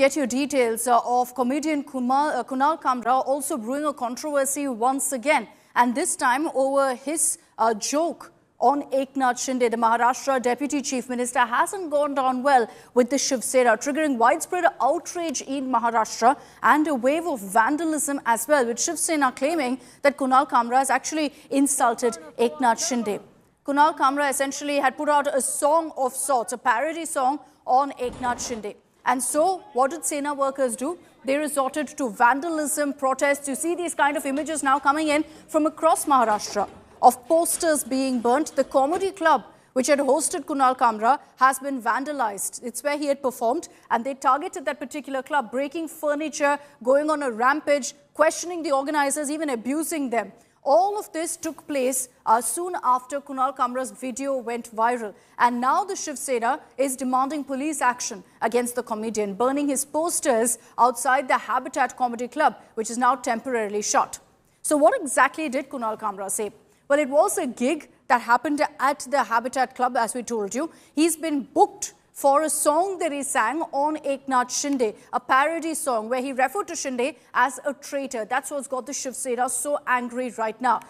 Get your details of comedian Kunal Kamra also brewing a controversy once again, and this time over his joke on Eknath Shinde. The Maharashtra Deputy Chief Minister hasn't gone down well with the Shiv Sena, triggering widespread outrage in Maharashtra and a wave of vandalism as well, with Shiv Sena claiming that Kunal Kamra has actually insulted Eknath Shinde. Kunal Kamra essentially had put out a song of sorts, a parody song on Eknath Shinde. And so, what did Sena workers do? They resorted to vandalism, protests. You see these kind of images now coming in from across Maharashtra of posters being burnt. The comedy club, which had hosted Kunal Kamra, has been vandalized. It's where he had performed, and they targeted that particular club, breaking furniture, going on a rampage, questioning the organizers, even abusing them. All of this took place soon after Kunal Kamra's video went viral. And now the Shiv Sena is demanding police action against the comedian, burning his posters outside the Habitat Comedy Club, which is now temporarily shut. So what exactly did Kunal Kamra say? Well, it was a gig that happened at the Habitat Club, as we told you. He's been booked for a song that he sang on Eknath Shinde, a parody song where he referred to Shinde as a traitor. That's what's got the Shiv Sena so angry right now.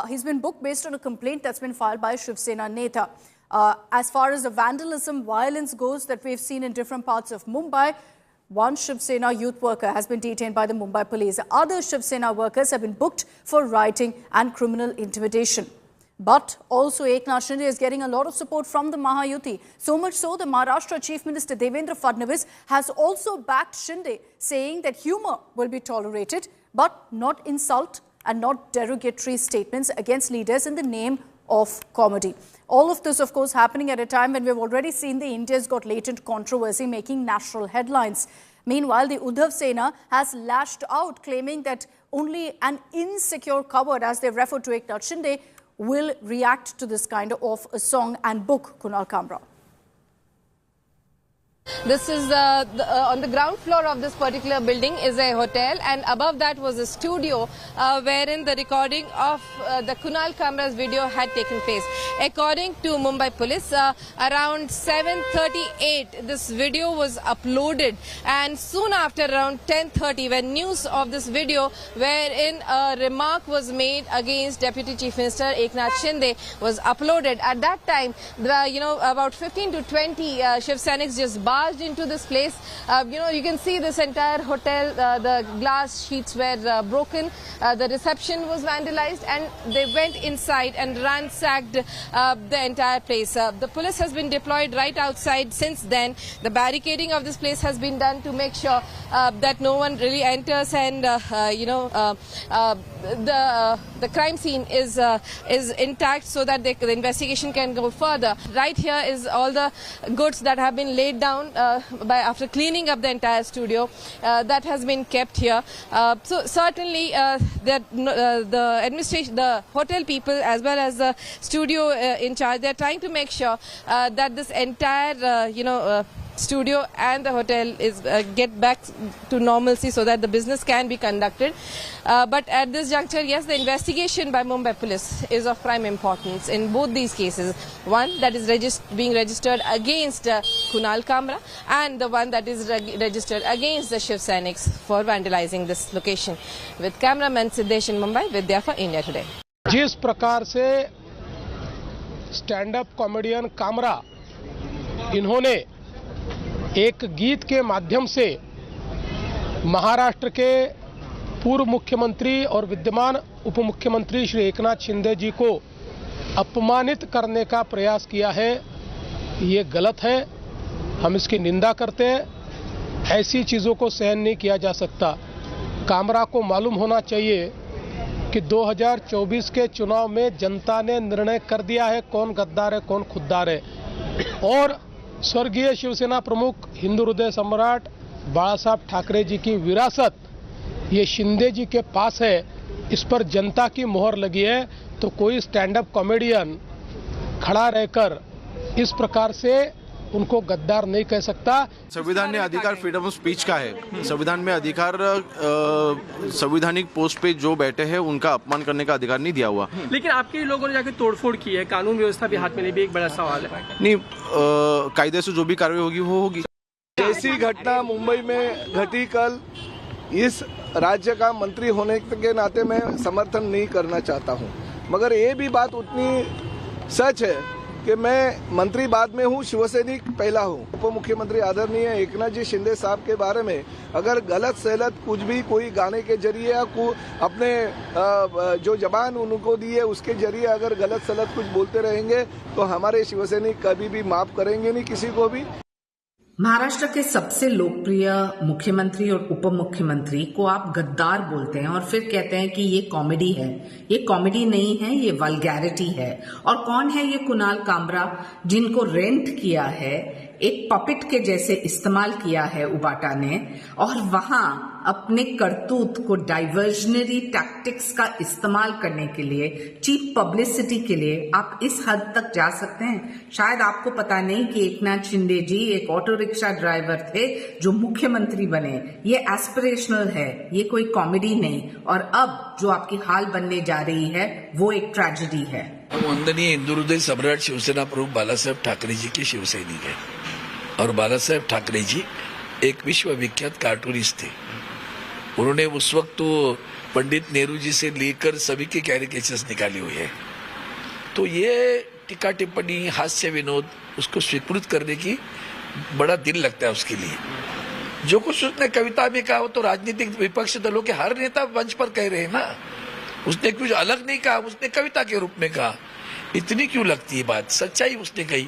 He's been booked based on a complaint that's been filed by Shiv Sena Neta. As far as the vandalism, violence goes that we've seen in different parts of Mumbai, one Shiv Sena youth worker has been detained by the Mumbai police. Other Shiv Sena workers have been booked for rioting and criminal intimidation. But also Eknath Shinde is getting a lot of support from the Mahayuti. So much so, the Maharashtra Chief Minister Devendra Fadnavis has also backed Shinde, saying that humor will be tolerated, but not insult and not derogatory statements against leaders in the name of comedy. All of this, of course, happening at a time when we've already seen the India's got latent controversy making national headlines. Meanwhile, the Uddhav Sena has lashed out, claiming that only an insecure coward, as they've referred to Eknath Shinde, will react to this kind of a song and book Kunal Kamra. This is on the ground floor of this particular building is a hotel, and above that was a studio wherein the recording of the Kunal Kamra's video had taken place. According to Mumbai police, around 7:38 this video was uploaded, and soon after around 10:30 when news of this video wherein a remark was made against Deputy Chief Minister Eknath Shinde was uploaded, at that time about 15 to 20 Shiv Sainiks just barged into this place. You can see this entire hotel, the glass sheets were broken, the reception was vandalized, and they went inside and ransacked the entire place. The police has been deployed right outside since then. The barricading of this place has been done to make sure that no one really enters, and the crime scene is intact so that the investigation can go further. Right here is all the goods that have been laid down after cleaning up the entire studio that has been kept here. So certainly the administration, the hotel people as well as the studio in charge, they're trying to make sure that this entire studio and the hotel is get back to normalcy so that the business can be conducted. But at this juncture, yes, the investigation by Mumbai police is of prime importance in both these cases. One that is being registered against Kunal Kamra, and the one that is registered against the Shiv Sainiks for vandalizing this location. With cameraman Siddesh in Mumbai, Vidya for India Today. जिस प्रकार से stand up comedian Kamra इन्होंने एक गीत के माध्यम से महाराष्ट्र के पूर्व मुख्यमंत्री और विद्यमान उप मुख्यमंत्री श्री एकनाथ शिंदे जी को अपमानित करने का प्रयास किया है, ये गलत है। हम इसकी निंदा करते हैं। ऐसी चीज़ों को सहन नहीं किया जा सकता। कामरा को मालूम होना चाहिए कि 2024 के चुनाव में जनता ने निर्णय कर दिया है कौन गद्दार है कौन खुद्दार है, और स्वर्गीय शिवसेना प्रमुख हिंदू हृदय सम्राट बाला साहब ठाकरे जी की विरासत ये शिंदे जी के पास है, इस पर जनता की मोहर लगी है। तो कोई स्टैंड अप कॉमेडियन खड़ा रहकर इस प्रकार से उनको गद्दार नहीं कह सकता। संविधान में अधिकार फ्रीडम ऑफ स्पीच का है। संविधान में अधिकार संवैधानिक पोस्ट पे जो बैठे हैं उनका अपमान करने का अधिकार नहीं दिया हुआ। लेकिन आपके लोगों ने जाके तोड़फोड़ की है, कानून व्यवस्था भी हाथ में ले भी एक बड़ा सवाल है। नहीं, कायदे से जो भी कार्रवाई होगी वो होगी। जैसी घटना मुंबई में घटी कल, इस राज्य का मंत्री होने के नाते मैं समर्थन नहीं करना चाहता हूं, मगर ये भी बात उतनी सच है कि मैं मंत्री बाद में हूं, शिवसैनिक पहला हूं। उप मुख्यमंत्री आदरणीय एकनाथ जी शिंदे साहब के बारे में अगर गलत सलत कुछ भी कोई गाने के जरिए या अपने जो जबान उनको दी है उसके जरिए अगर गलत सलत कुछ बोलते रहेंगे तो हमारे शिवसैनिक कभी भी माफ करेंगे नहीं किसी को भी। महाराष्ट्र के सबसे लोकप्रिय मुख्यमंत्री और उप मुख्यमंत्री को आप गद्दार बोलते हैं और फिर कहते हैं कि ये कॉमेडी है। ये कॉमेडी नहीं है, ये वल्गैरिटी है। और कौन है ये कुणाल कामरा, जिनको रेंट किया है, एक पपेट के जैसे इस्तेमाल किया है उबाटा ने, और वहां अपने करतूत को डाइवर्जनरी टैक्टिक्स का इस्तेमाल करने के लिए, चीप पब्लिसिटी के लिए आप इस हद तक जा सकते हैं। शायद आपको पता नहीं कि एकनाथ शिंदे जी एक ऑटो रिक्शा ड्राइवर थे जो मुख्यमंत्री बने। ये एस्पिरेशनल है, ये कोई कॉमेडी नहीं। और अब जो आपकी हाल बनने जा रही है वो एक ट्रेजेडी है। वंदनीय हिंदुहृदय सम्राट शिवसेना प्रमुख बालासाहेब ठाकरे जी के शिवसैनिक है और बालासाहेब ठाकरे जी एक विश्वविख्यात कार्टूनिस्ट थे। उन्होंने उस वक्त तो पंडित नेहरू जी से लेकर सभी के कैरिकेचर्स निकाली हुई है। तो ये टीका टिप्पणी, हास्य विनोद, उसको स्वीकृत करने की बड़ा दिल लगता है उसके लिए। जो कुछ उसने कविता में कहा वो तो राजनीतिक विपक्ष दलों के हर नेता मंच पर कह रहे हैं ना। उसने कुछ अलग नहीं कहा, उसने कविता के रूप में कहा। इतनी क्यों लगती है बात? सच्चाई उसने कही,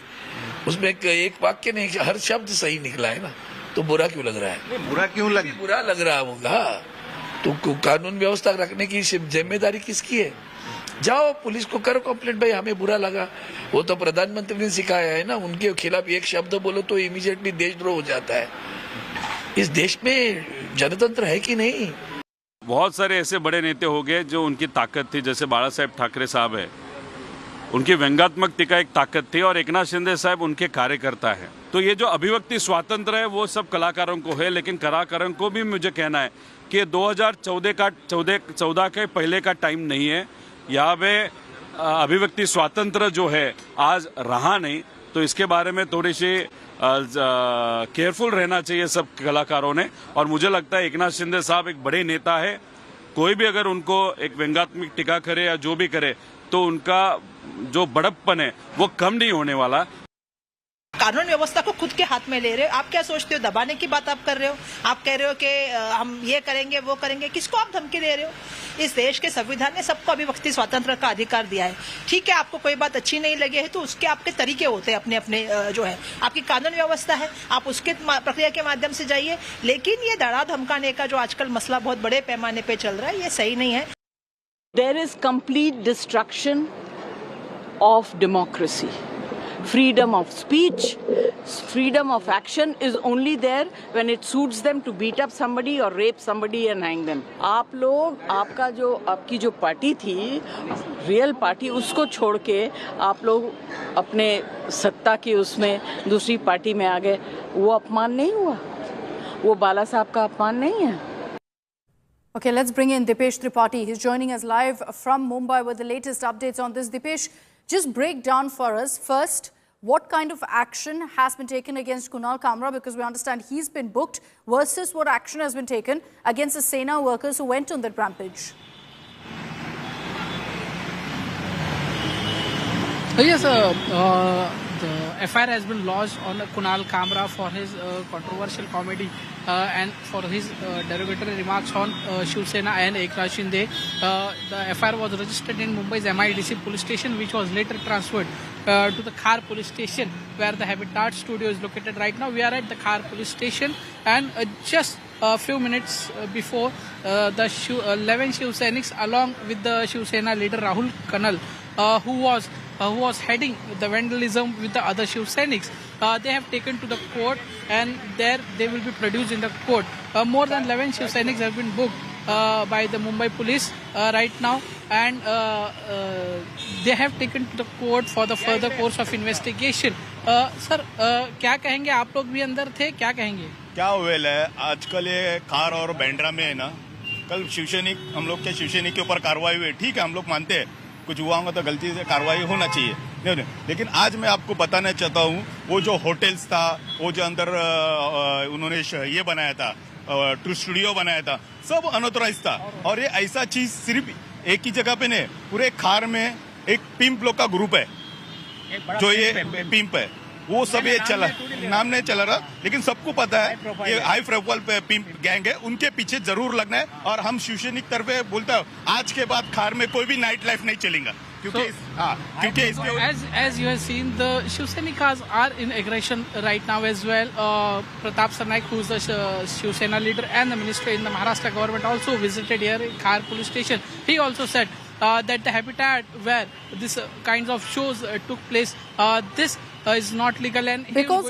उसमें एक वाक्य नहीं, हर शब्द सही निकला है ना, तो बुरा क्यों लग रहा है? बुरा क्यों लग बुरा लग रहा होगा तो कानून व्यवस्था रखने की जिम्मेदारी किसकी है? जाओ पुलिस को करो कंप्लेंट, भाई हमें बुरा लगा। वो तो प्रधानमंत्री ने सिखाया है ना, उनके खिलाफ एक शब्द बोलो तो इमीडिएटली देशद्रोह हो जाता है। इस देश में जनतंत्र है कि नहीं? बहुत सारे ऐसे बड़े नेता हो गए जो उनकी ताकत थी, जैसे बाला साहेब ठाकरे साहब है, उनकी व्यंग्यात्मक टीका एक ताकत थी, और एकनाथ शिंदे साहब उनके कार्यकर्ता है। तो ये जो अभिव्यक्ति स्वातंत्र है वो सब कलाकारों को है, लेकिन कलाकारों को भी मुझे कहना है कि 2014 के पहले का टाइम नहीं है। यहाँ पे अभिव्यक्ति स्वातंत्र जो है आज रहा नहीं, तो इसके बारे में थोड़ी सी केयरफुल रहना चाहिए सब कलाकारों ने। और मुझे लगता है एकनाथ शिंदे साहब एक बड़े नेता है, कोई भी अगर उनको एक व्यंग्यात्मक टीका करे या जो भी करे तो उनका जो बड़प्पन है वो कम नहीं होने वाला। कानून व्यवस्था को खुद के हाथ में ले रहे हो। आप क्या सोचते हो? दबाने की बात आप कर रहे हो। आप कह रहे हो कि हम ये करेंगे वो करेंगे। किसको आप धमकी दे रहे हो? इस देश के संविधान ने सबको अभिव्यक्ति स्वातंत्र का अधिकार दिया है। ठीक है, आपको कोई बात अच्छी नहीं लगी है तो उसके आपके तरीके होते हैं, अपने अपने जो है आपकी कानून व्यवस्था है, आप उसके प्रक्रिया के माध्यम से जाइए। लेकिन ये डरा धमकाने का जो आजकल मसला बहुत बड़े पैमाने पे चल रहा है, ये सही नहीं है। There is complete destruction of democracy. Freedom of speech, freedom of action is only there when it suits them to beat up somebody or rape somebody and hang them. आप लोग, आपकी जो पार्टी थी, रियल पार्टी, उसको छोड़ के आप लोग अपने सत्ता की उसमें दूसरी पार्टी में आ गए। वो अपमान नहीं हुआ? वो बाला साहब का अपमान नहीं है? Okay, let's bring in Dipesh Tripathi. He's joining us live from Mumbai with the latest updates on this. Dipesh, just break down for us first what kind of action has been taken against Kunal Kamra, because we understand he's been booked, versus what action has been taken against the Sena workers who went on that rampage. Yes, the FIR has been lodged on Kunal Kamra for his controversial comedy and for his derogatory remarks on Shiv Sena and Eknath Shinde. The FIR was registered in Mumbai's MIDC police station, which was later transferred to the Khar police station, where the Habitat studio is located right now. We are at the Khar police station, and just a few minutes before the 11 Shiv Sainiks, along with the Shiv Sena leader Rahul Kanal, who was heading the vandalism with the other Shiv Sainiks, they have taken to the court, and there they will be produced in the court. More than 11 Shiv Sainiks have been booked by the Mumbai police right now, and they have taken to the court for the further course of investigation. Sir, क्या कहेंगे? आप लोग भी अंदर थे, क्या कहेंगे? क्या हुआ है आजकल ये खार और बैंड्रा में है ना, कल शिवसैनिक, हम लोग के शिवसैनिक के ऊपर कार्रवाई हुई। ठीक है, हम लोग मानते हैं कुछ हुआ होगा तो गलती से कार्रवाई होना चाहिए, नहीं, लेकिन आज मैं आपको बताना चाहता हूँ वो जो होटल्स था, वो जो अंदर उन्होंने ये बनाया था, स्टूडियो बनाया था, सब अनऑथराइज था। और ये ऐसा चीज सिर्फ एक ही जगह पे नहीं, पूरे खार में एक पिंप लोग का ग्रुप है जो ये पिंप है, वो सब ये चला, नाम नहीं चला रहा, लेकिन सबको पता है ये हाई प्रोफाइल पे पिंप गैंग है, उनके पीछे जरूर लगना है। और हम शिवसैनिक तरफे बोलता है आज के बाद खार में कोई भी नाइट लाइफ नहीं चलेगा, क्योंकि as you have seen, the Shiv Sainikas are in aggression right now as well. Pratap Sarnaik, who is the Shiv Sena leader and the minister in the Maharashtra government, also visited here in Khar police station. He also said that the habitat where this kinds of shows took place, this is not legal, and because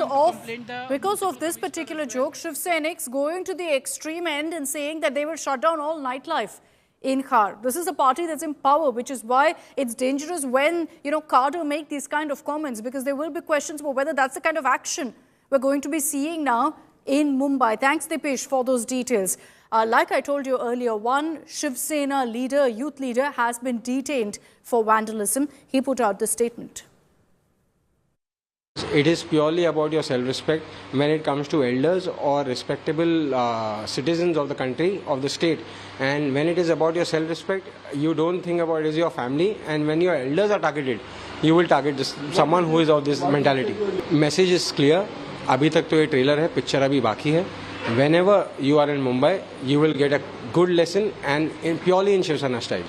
of this particular joke, Shiv Sainiks going to the extreme end and saying that they will shut down all nightlife in Khar. This is a party that's in power, which is why it's dangerous when, cadre make these kind of comments, because there will be questions about whether that's the kind of action we're going to be seeing now in Mumbai. Thanks, Dipesh, for those details. Like I told you earlier, one Shiv Sena leader, youth leader, has been detained for vandalism. He put out this statement. It is purely about your self-respect when it comes to elders or respectable citizens of the country, of the state. And when it is about your self-respect, you don't think about it as your family. And when your elders are targeted, you will target someone who is of this mentality. Message is clear. अभी तक तो ये trailer है, picture अभी बाकी है. Whenever you are in Mumbai, you will get a good lesson and purely in Shiv Sena style.